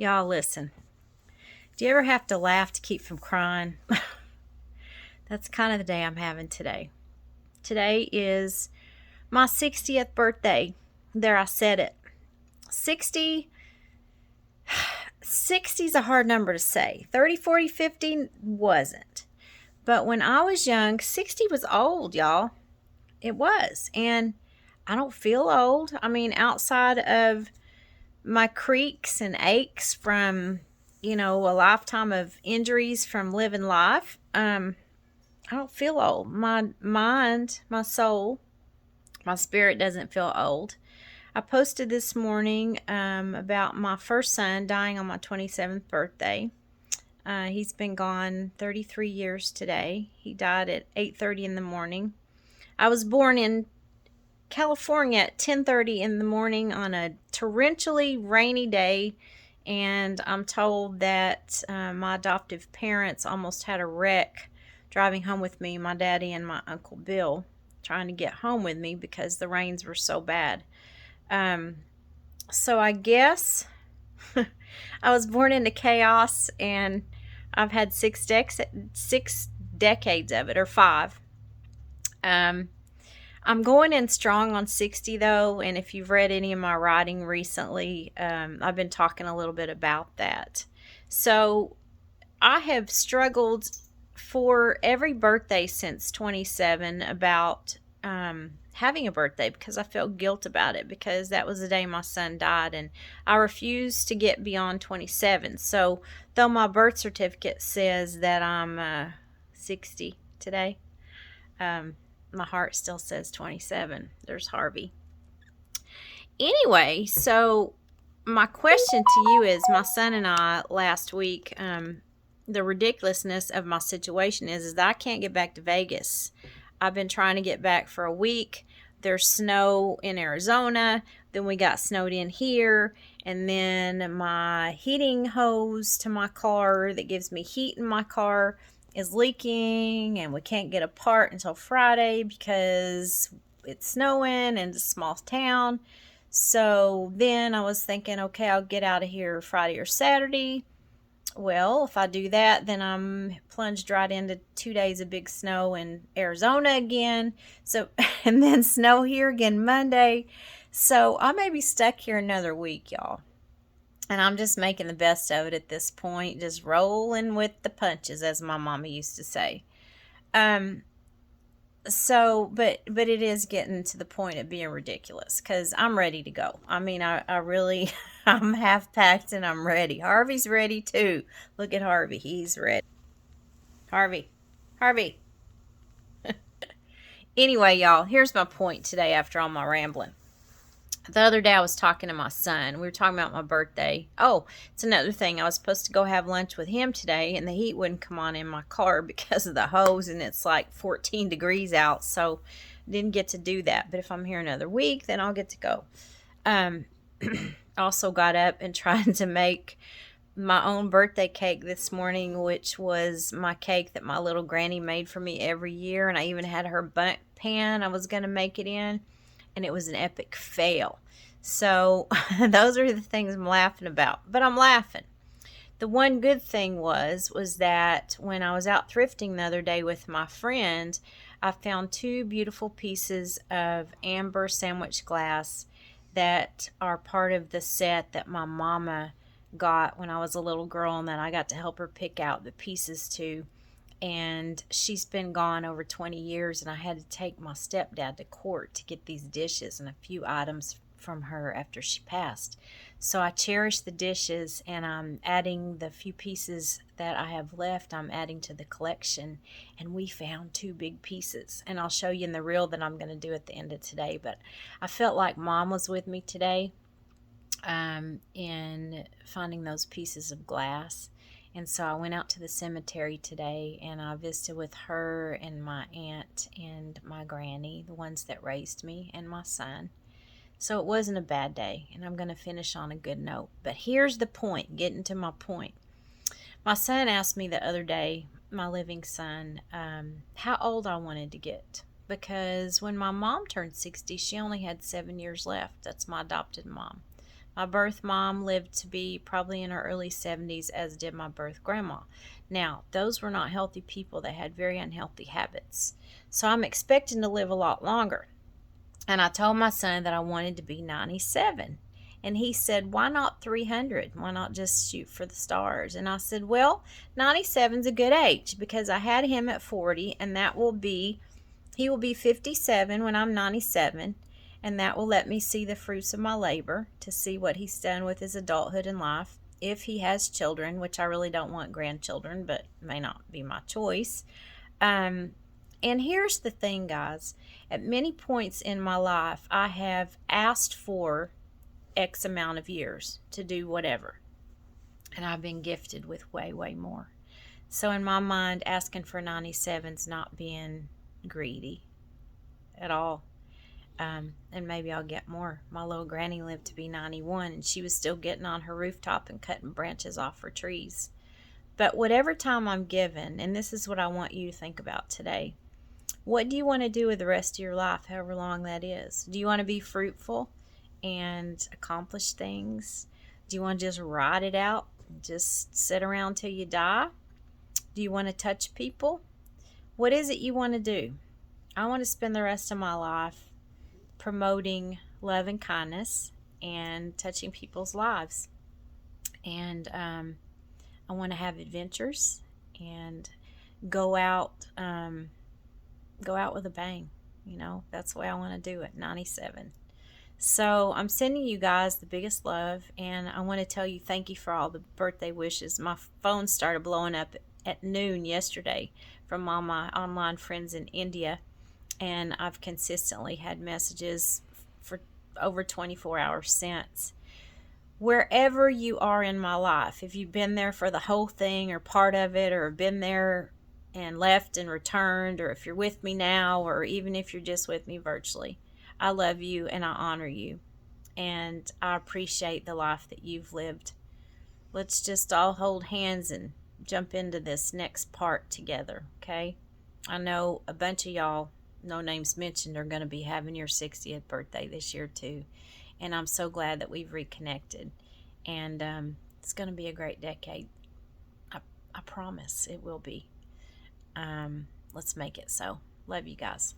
Y'all listen. Do you ever have to laugh to keep from crying? That's kind of the day I'm having today. Today is my 60th birthday. There, I said it. 60, 60 is a hard number to say. 30, 40, 50 wasn't. But when I was young, 60 was old, y'all. It was. And I don't feel old. I mean, outside of my creaks and aches from, a lifetime of injuries from living life, I don't feel old. My mind, my soul, my spirit doesn't feel old. I posted this morning about my first son dying on my 27th birthday. He's been gone 33 years today. He died at 8:30 in the morning. I was born in California at 10:30 in the morning on a torrentially rainy day, and I'm told that my adoptive parents almost had a wreck driving home with me, my daddy and my Uncle Bill, trying to get home with me because the rains were so bad. Um, so I guess I was born into chaos, and I've had six decades of it, or five. Um, I'm going in strong on 60 though, and if you've read any of my writing recently, I've been talking a little bit about that. So I have struggled for every birthday since 27 about having a birthday because I felt guilt about it because that was the day my son died, and I refused to get beyond 27. So though my birth certificate says that I'm 60 today, um, my heart still says 27. There's Harvey. Anyway, so my question to you is, my son and I last week, the ridiculousness of my situation is that I can't get back to Vegas. I've been trying to get back for a week. There's snow in Arizona. Then we got snowed in here. And then my heating hose to my car that gives me heat in my car is leaking, and we can't get a part until Friday because it's snowing and it's a small town. So then I was thinking, okay, I'll get out of here Friday or Saturday. Well, if I do that, then I'm plunged right into 2 days of big snow in Arizona again. So, and then snow here again Monday. So I may be stuck here another week, y'all. And I'm just making the best of it at this point, just rolling with the punches, as my mama used to say. Um, but it is getting to the point of being ridiculous because I'm ready to go. I mean, I really, I'm half packed and I'm ready. Harvey's ready too. Look at Harvey. He's ready. Harvey. Harvey. Anyway, y'all, here's my point today after all my rambling. The other day I was talking to my son. We were talking about my birthday. Oh, it's another thing. I was supposed to go have lunch with him today, and the heat wouldn't come on in my car because of the hose, and it's like 14 degrees out, so didn't get to do that. But if I'm here another week, then I'll get to go. Um, also got up and tried to make my own birthday cake this morning, which was my cake that my little granny made for me every year, and I even had her bundt pan I was going to make it in, and it was an epic fail. So those are the things I'm laughing about. But I'm laughing. The one good thing was that when I was out thrifting the other day with my friend, I found two beautiful pieces of amber sandwich glass that are part of the set that my mama got when I was a little girl, and that I got to help her pick out the pieces to. And she's been gone over 20 years, and I had to take my stepdad to court to get these dishes and a few items from her after she passed. So I cherish the dishes, and I'm adding the few pieces that I have left, I'm adding to the collection. And we found two big pieces, and I'll show you in the reel that I'm going to do at the end of today. But I felt like Mom was with me today in finding those pieces of glass. And so I went out to the cemetery today, and I visited with her and my aunt and my granny, the ones that raised me, and my son. So it wasn't a bad day, and I'm going to finish on a good note. But here's the point, getting to my point. My son asked me the other day, my living son, how old I wanted to get. Because when my mom turned 60, she only had 7 years left. That's my adopted mom. My birth mom lived to be probably in her early 70s, as did my birth grandma. Now, those were not healthy people. They had very unhealthy habits. So I'm expecting to live a lot longer. And I told my son that I wanted to be 97. And he said, "Why not 300? Why not just shoot for the stars?" And I said, "Well, 97's a good age because I had him at 40, and he will be 57 when I'm 97, and that will let me see the fruits of my labor, to see what he's done with his adulthood and life. If he has children, which I really don't want grandchildren, but may not be my choice." And here's the thing, guys. At many points in my life, I have asked for X amount of years to do whatever, and I've been gifted with way, way more. So in my mind, asking for 97's not being greedy at all. And maybe I'll get more. My little granny lived to be 91, and she was still getting on her rooftop and cutting branches off for trees. But whatever time I'm given, and this is what I want you to think about today. What do you want to do with the rest of your life, however long that is? Do you want to be fruitful and accomplish things? Do you want to just ride it out, just sit around till you die? Do you want to touch people? What is it you want to do? I want to spend the rest of my life promoting love and kindness and touching people's lives. And I want to have adventures and go out with a bang. That's the way I want to do it. 97. So I'm sending you guys the biggest love, and I want to tell you thank you for all the birthday wishes. My phone started blowing up at noon yesterday from all my online friends in India, and I've consistently had messages for over 24 hours since. Wherever you are in my life, if you've been there for the whole thing or part of it, or been there and left and returned, or if you're with me now, or even if you're just with me virtually, I love you and I honor you, and I appreciate the life that you've lived. Let's just all hold hands and jump into this next part together, okay? I know a bunch of y'all, no names mentioned, are going to be having your 60th birthday this year too, and I'm so glad that we've reconnected, and it's going to be a great decade. I promise it will be. Let's make it so. Love you guys.